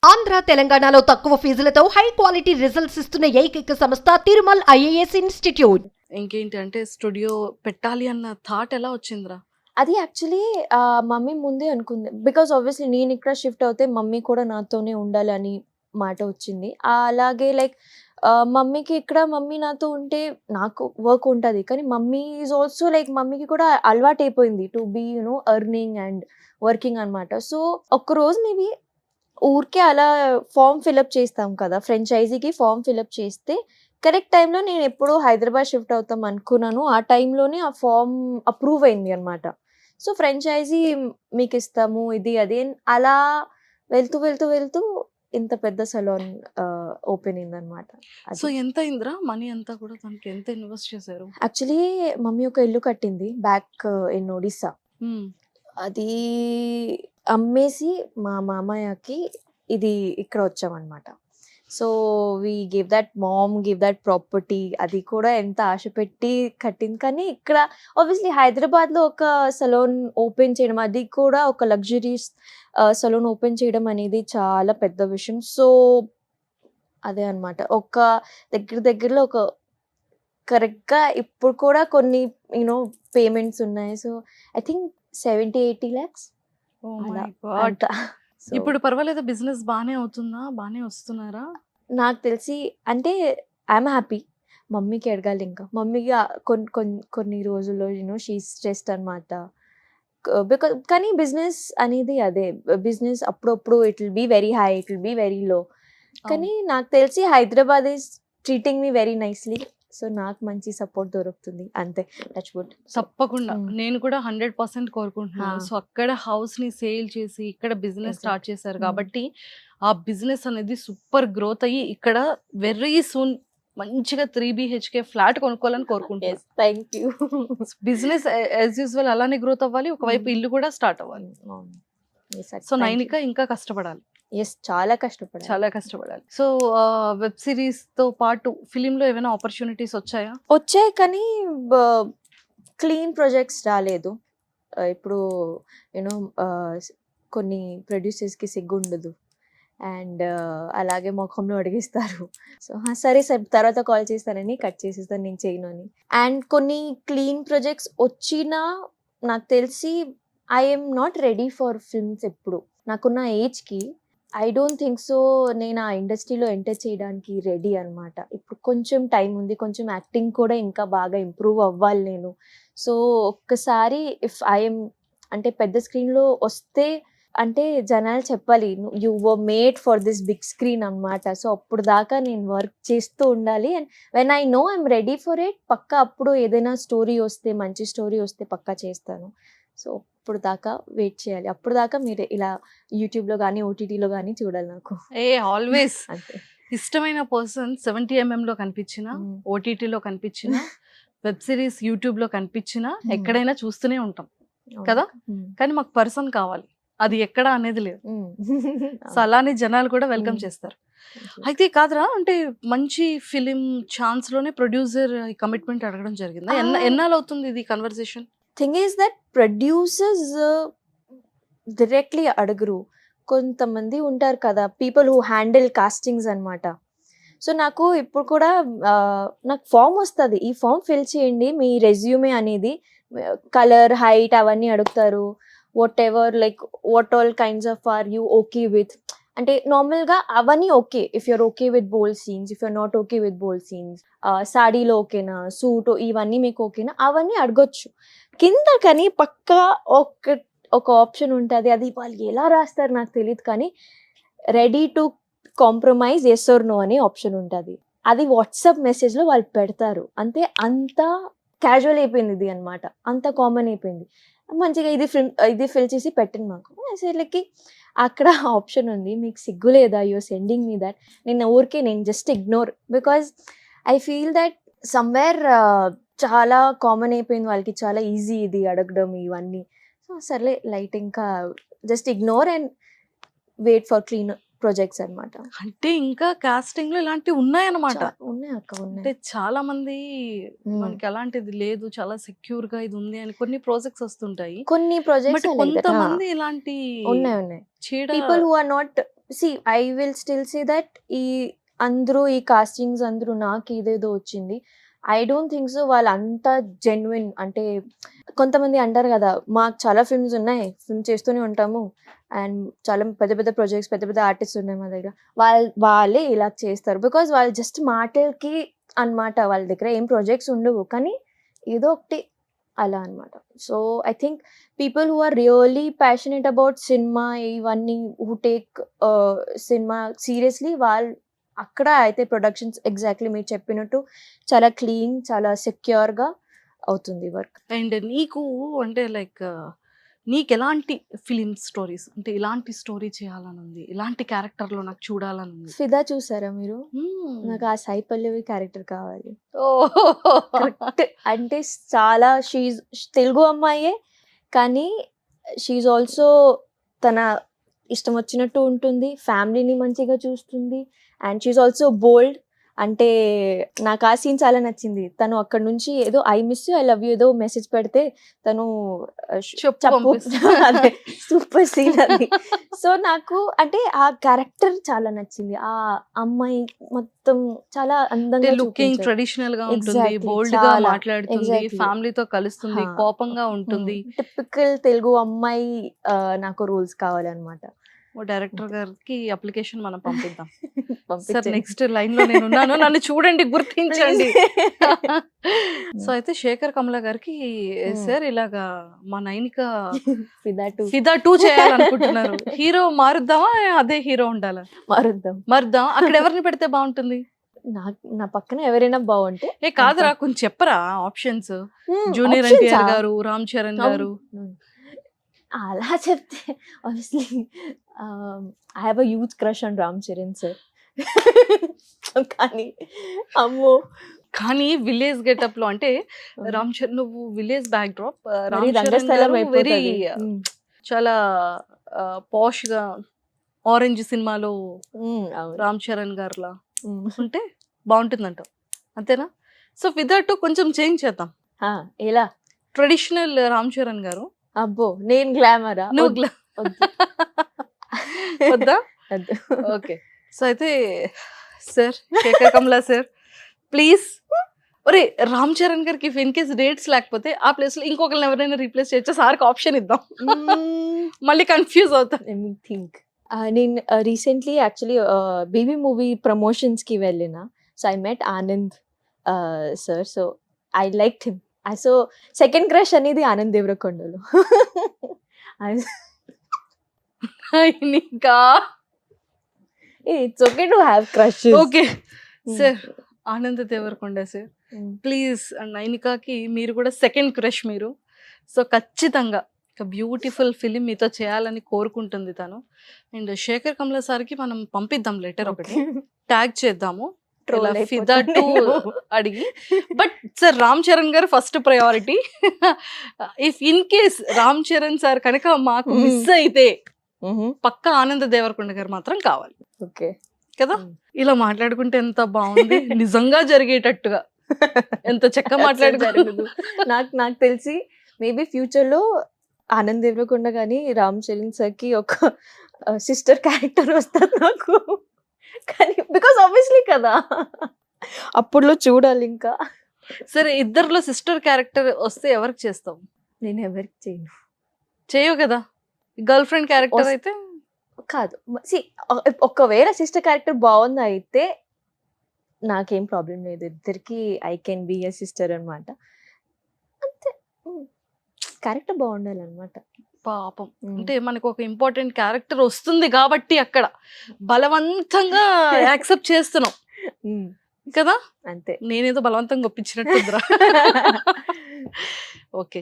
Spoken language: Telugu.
ఆంధ్ర తెలంగాణలో తక్కువ ఫీజులతో హై క్వాలిటీ రిజల్ట్స్ ఇస్తున్న ఏకైక సంస్థ తిరుమల్ ఐఏఎస్ ఇన్స్టిట్యూట్. ఇంకేంటి అంటే స్టూడియో పెట్టాలి అన్న థాట్ ఎలా వచ్చిందిరా? అది యాక్చువల్లీ మమ్మీ ముందే అనుకుంది. బికాజ్ ఆబ్వియస్లీ నేను ఇక్కడ షిఫ్ట్ అవుతే మమ్మీ కూడా నాతోనే ఉండాలి అని మాట వచ్చింది. అలాగే లైక్ మమ్మీకి ఇక్కడ మమ్మీ నాతో ఉంటే నాకు వర్క్ ఉంటుంది. కానీ మమ్మీ ఈజ్ ఆల్సో లైక్ మమ్మీకి కూడా అలవాటు అయిపోయింది to be earning and working అనమాట. సో ఒక్కరోజు మేబీ ఊరికే అలా ఫామ్ ఫిలప్ చేస్తాం కదా, ఫ్రాంచైజీకి ఫామ్ ఫిలప్ చేస్తే కరెక్ట్ టైంలో నేను ఎప్పుడో హైదరాబాద్ షిఫ్ట్ అవుతాం అనుకున్నాను. ఆ టైంలోనే ఆ ఫామ్ అప్రూవ్ అయింది అనమాట. సో ఫ్రాంచైజీ మీకు ఇస్తాము ఇది అది అలా వెళ్తూ ఇంత పెద్ద సలూన్ ఓపెన్ అయిందనమాట. సో ఎంత అయిందిరా మనీ అంతా కూడా? దానికి ఎంత ఇన్వెస్ట్ చేశారు? యాక్చువల్లీ మమ్మీ ఒక ఇల్లు కట్టింది బ్యాక్ ఇన్ ఒడిస్సా. అది అమ్మేసి మా మామయ్యకి ఇది ఇక్కడ వచ్చామన్నమాట. So we give that property. అది కూడా ఎంత ఆశ పెట్టి కట్టింది. కానీ ఇక్కడ ఆబ్వియస్లీ హైదరాబాద్లో ఒక సలూన్ ఓపెన్ చేయడం, అది కూడా ఒక లగ్జరీస్ సలూన్ ఓపెన్ చేయడం అనేది చాలా పెద్ద విషయం. సో అదే అనమాట, ఒక దగ్గరలో ఒక కరెక్ట్గా ఇప్పుడు కూడా కొన్ని పేమెంట్స్ ఉన్నాయి. So I think 70-80 lakhs. ఇప్పుడు పర్వాలేదా? బిజినెస్ బాగానే అవుతుందా? బాగానే వస్తున్నారా? నాకు తెలిసి అంటే ఐఎమ్ హ్యాపీ. మమ్మీకి అడగాలి ఇంకా. మమ్మీకి కొన్ని రోజుల్లో షీ స్ట్రెస్డ్ అనమాట. బికాజ్ కానీ బిజినెస్ అనేది అదే బిజినెస్ అప్పుడప్పుడు it will be very high, it will be very low. కానీ నాకు తెలిసి Hyderabad is treating me very nicely. So నాకు మంచి సపోర్ట్ దొరుకుతుంది అంతే. Touch wood. తప్పకుండా నేను కూడా 100% కోరుకుంటున్నాను. సో అక్కడ హౌస్ ని సేల్ చేసి ఇక్కడ బిజినెస్ స్టార్ట్ చేశారు కాబట్టి ఆ బిజినెస్ అనేది సూపర్ గ్రోత్ అయ్యి ఇక్కడ వెరీ సూన్ మంచిగా 3 BHK ఫ్లాట్ కొనుక్కోవాలని కోరుకుంటున్నాను. Thank you. Business as usual అలానే గ్రోత్ అవ్వాలి, ఒకవైపు ఇల్లు కూడా స్టార్ట్ అవ్వాలి. సో నైనిక ఇంకా కష్టపడాలి. ఎస్, చాలా కష్టపడాలి. సో వెబ్ సిరీస్ తో పాటు ఫిలిం లో ఏమైనా ఆపర్చునిటీస్ వచ్చాయా? వచ్చాయి కానీ క్లీన్ ప్రాజెక్ట్స్ రాలేదు. ఇప్పుడు కొన్ని ప్రొడ్యూసర్స్కి సిగ్గు ఉండదు అండ్ అలాగే ముఖంలో అడిగిస్తారు. సో సరే తర్వాత కాల్ చేస్తానని కట్ చేసేస్తాను, నేను చేయను అని. అండ్ కొన్ని క్లీన్ ప్రాజెక్ట్స్ వచ్చినా నాకు తెలిసి I'm not ready for films. ఎప్పుడు నాకున్న ఏజ్కి ఐ డోంట్ థింక్ సో నేను ఆ ఇండస్ట్రీలో ఎంటర్ చేయడానికి రెడీ అనమాట. ఇప్పుడు కొంచెం టైం ఉంది, కొంచెం యాక్టింగ్ కూడా ఇంకా బాగా ఇంప్రూవ్ అవ్వాలి నేను. సో ఒక్కసారి ఇఫ్ ఐఎమ్ అంటే పెద్ద స్క్రీన్లో వస్తే అంటే జనాలు చెప్పాలి you were made for this big screen అనమాట. సో అప్పుడు దాకా నేను వర్క్ చేస్తూ ఉండాలి. And when I know I'm ready for it పక్కా అప్పుడు ఏదైనా స్టోరీ వస్తే, మంచి స్టోరీ వస్తే పక్కా చేస్తాను. సో అప్పుడు దాకా వెయిట్ చేయాలి. అప్పుడు దాకా మీరు ఇలా యూట్యూబ్లో కానీ ఓటీటీలో కానీ చూడాలి నాకు. ఆల్వేస్ ఇష్టమైన పర్సన్ 70mm లో కనిపించినా, ఓటీటీలో కనిపించినా, వెబ్ సిరీస్ యూట్యూబ్ లో కనిపించినా ఎక్కడైనా చూస్తూనే ఉంటాం కదా. కానీ మాకు పర్సన్ కావాలి, అది ఎక్కడ అనేది లేదు. సో అలానే జనాలు కూడా వెల్కమ్ చేస్తారు. అయితే కాదురా, అంటే మంచి ఫిలిం ఛాన్స్ లోనే ప్రొడ్యూసర్ కమిట్మెంట్ అడగడం జరిగిందా? ఎన్నాళ్ళు అవుతుంది ఇది conversation? Thing is that producers directly అడగరు. కొంతమంది ఉంటారు కదా పీపుల్ హూ హ్యాండిల్ కాస్టింగ్స్ అనమాట. సో నాకు ఇప్పుడు కూడా నాకు ఫామ్ వస్తుంది, ఈ ఫామ్ ఫిల్ చేయండి మీ రెజ్యూమే అనేది, కలర్ హైట్ అవన్నీ అడుగుతారు. Whatever like what all kinds of are you okay with అంటే నార్మల్గా అవన్నీ okay. If you're okay with bold scenes, if you're not okay with bold scenes, సాడీలో ఓకేనా, సూట్ ఇవన్నీ మీకు ఓకేనా, అవన్నీ అడగొచ్చు కింద. కానీ పక్కా ఒక ఆప్షన్ ఉంటుంది, అది వాళ్ళు ఎలా రాస్తారు నాకు తెలియదు, కానీ ready to compromise yes or no అనే ఆప్షన్ ఉంటుంది. అది వాట్సాప్ మెసేజ్లో వాళ్ళు పెడతారు అంతే. అంత క్యాజువల్ అయిపోయింది ఇది అనమాట, అంత కామన్ అయిపోయింది. మంచిగా ఇది ఫిల్ చేసి పెట్టండి మాకు అసలుకి. అక్కడ ఆప్షన్ ఉంది, మీకు సిగ్గు లేదా యూఆర్ సెండింగ్ మీ దట్. నేను just ignore, because I feel that somewhere చాలా కామన్ అయిపోయింది వాళ్ళకి, చాలా ఈజీ ఇది అడగడం ఇవన్నీ. సో సర్లే లైట్ ఇంకా just ignore and wait for clean projects అనమాట. అంటే ఇంకా కాస్టింగ్ లో ఇలాంటివి ఉన్నాయన్నమాట. ఉన్నాయి అక్క, ఉన్నాయి. అంటే చాలా మంది మనకి అలాంటిది లేదు, చాలా సెక్యూర్ గా ఇది ఉంది అని కొన్ని ప్రాజెక్ట్స్ వస్తుంటాయి. కొన్ని ప్రాజెక్ట్స్ కొంతమంది ఇలాంటి ఉన్నాయి. People who are not see I will still say that ఈ అందరూ ఈ కాస్టింగ్స్ అందరూ నాకు ఇదేదో వచ్చింది. ఐ డోంట్ థింక్ సో వాళ్ళంతా జెన్యున్. అంటే కొంతమంది అంటారు కదా, మాకు చాలా ఫిల్మ్స్ ఉన్నాయి, ఫిల్మ్ చేస్తూనే ఉంటాము అండ్ చాలా పెద్ద పెద్ద ప్రాజెక్ట్స్, పెద్ద పెద్ద ఆర్టిస్ట్ ఉన్నాయి మా దగ్గర, వాళ్ళే ఇలా చేస్తారు బికాజ్ వాళ్ళు జస్ట్ మాటలకి అన్నమాట. వాళ్ళ దగ్గర ఏం ప్రాజెక్ట్స్ ఉండవు కానీ ఏదో ఒకటి అలా అనమాట. So I think people who are really passionate about cinema, ఇవన్నీ హూ టేక్ సినిమా సీరియస్లీ, వాళ్ళు అక్కడ అయితే ప్రొడక్షన్స్ ఎగ్జాక్ట్లీ మీరు చెప్పినట్టు చాలా క్లీన్, చాలా సెక్యూర్గా అవుతుంది వర్క్. అండ్ నీకు అంటే లైక్ నీకు ఎలాంటి ఫిలిం స్టోరీస్ అంటే ఇలాంటి స్టోరీ చేయాలని ఉంది, ఇలాంటి క్యారెక్టర్లో నాకు చూడాలని ఉంది? ఫిదా చూసారా మీరు? నాకు ఆ సాయి పల్లవి క్యారెక్టర్ కావాలి. కరెక్ట్. అంటే చాలా షీఈ్ తెలుగు అమ్మాయే కానీ షీఈ్ ఆల్సో తన ఇష్టం వచ్చినట్టు ఉంటుంది, ఫ్యామిలీని మంచిగా చూస్తుంది అండ్ షీఈ్ ఆల్సో బోల్డ్. అంటే నాకు ఆ సీన్ చాలా నచ్చింది. తను అక్కడ నుంచి ఏదో I miss you, I love you ఏదో మెసేజ్ పెడితే తను చెప్పు, అదే సూపర్ సీన్ అది. సో నాకు అంటే ఆ క్యారెక్టర్ చాలా నచ్చింది. ఆ అమ్మాయి మొత్తం చాలా అందంగా లుకింగ్ ట్రెడిషనల్ గా ఉంటుంది, బోల్డ్ గా మాట్లాడుతుంది, ఫ్యామిలీతో కలుస్తుంది, కోపంగా ఉంటుంది. టిపికల్ తెలుగు అమ్మాయి. నాకు రూల్స్ కావాలన్నమాట. డైరెక్టర్ గారికి అప్లికేషన్ మనం పంపిద్దాం. సార్ నెక్స్ట్ లైన్ లో నేను ఉన్నాను, నన్ను చూడండి, గుర్తించండి. సో అయితే శేఖర్ కమల గారికి సార్ ఇలాగా మా నైనిక ఫిదా 2 చేయాలనుకుంటున్నారు, హీరో మారుద్దామా అదే హీరో ఉండాలా? మారుద్దాం. అక్కడ ఎవరిని పెడితే బాగుంటుంది? నా పక్కన ఎవరైనా బాగుంటే. కాదురా, కొంచెం చెప్పరా ఆప్షన్స్. జూనియర్ ఎన్టీఆర్ గారు, రామ్ చరణ్ గారు. అలా చెప్తే obviously I have a huge crush on Ram Charan sir. కానీ అమ్మో, కానీ విలేజ్ గెటప్ లో అంటే రామ్ చరణ్, నువ్వు village back drop, Ram Charan గారు వెరీ చాలా పాష్ గా ఆరెంజ్ సినిమాలో రామ్ చరణ్ గారులా ఉంటే బాగుంటుందంట, అంతేనా? సో ఫిదా 2 కొంచెం చేంజ్ చేద్దాం. ఎలా? ట్రెడిషనల్ రామ్ చరణ్ గారు. అబ్బో, నేను గ్లామరా? నువ్వు వద్దా? ఓకే. సో అయితే sir Shekhar Kamala sir please, ఒరే రామ్ చరణ్ గారికి ఇన్ కేస్ డేట్స్ లేకపోతే ఆ ప్లేస్ లో ఇంకొకరిని ఎవరైనా రీప్లేస్ చేయొచ్చా? సార్కి ఆప్షన్ ఇద్దాం, మళ్ళీ కన్ఫ్యూజ్ అవుతాం. థింక్ నేను రీసెంట్లీ యాక్చువల్లీ బేబీ మూవీ ప్రమోషన్స్కి వెళ్ళిన. So I met Anand sir. So I like him. So second crush అనేది ఆనంద్ దేవరకొండలో. It's okay to have crush. Okay sir, Anand Deverakonda sir please, నైనికాకి మీరు కూడా సెకండ్ క్రష్ మీరు. సో ఖచ్చితంగా ఒక బ్యూటిఫుల్ ఫిలిం మీతో చేయాలని కోరుకుంటుంది తను. అండ్ శేఖర్ కమల సార్కి మనం పంపిద్దాం లెటర్ ఒకటి, ట్యాగ్ చేద్దాము ఫిదా 2 అడిగి. బట్ సార్ రామ్ చరణ్ గారు first priority. If in case Ram Charan sir కనుక మాకు మిస్ అయితే పక్కా ఆనంద దేవరకొండ గారు మాత్రం కావాలి. ఓకే కదా? ఇలా మాట్లాడుకుంటే ఎంత బాగుంది, నిజంగా జరిగేటట్టుగా ఎంత చక్కగా మాట్లాడుకోలేదు. నాకు తెలిసి మేబీ ఫ్యూచర్ లో ఆనంద్ దేవరకొండ కానీ రామ్ చరణ్ సార్ కి ఒక సిస్టర్ క్యారెక్టర్ వస్తుంది నాకు. కానీ బికాస్ ఆబ్వియస్లీ కదా, అప్పుడులో చూడాలి. ఇంకా సరే, ఇద్దరిలో సిస్టర్ క్యారెక్టర్ వస్తే ఎవరికి చేస్తావు? నేను ఎవరికి చేయవు కదా. గర్ల్ ఫ్రెండ్ క్యారెక్టర్ అయితే కాదు. ఒకవేళ సిస్టర్ క్యారెక్టర్ బాగుంది అయితే నాకేం ప్రాబ్లం లేదు, ఇద్దరికి I can be a sister అనమాట. అంతే, క్యారెక్టర్ బాగుండాలన్నమాట. పాపం అంటే మనకు ఒక ఇంపార్టెంట్ క్యారెక్టర్ వస్తుంది కాబట్టి అక్కడ బలవంతంగా యాక్సెప్ట్ చేస్తున్నాం కదా. అంతే, నేనేదో బలవంతంగా ఒప్పించినట్టు. ఓకే.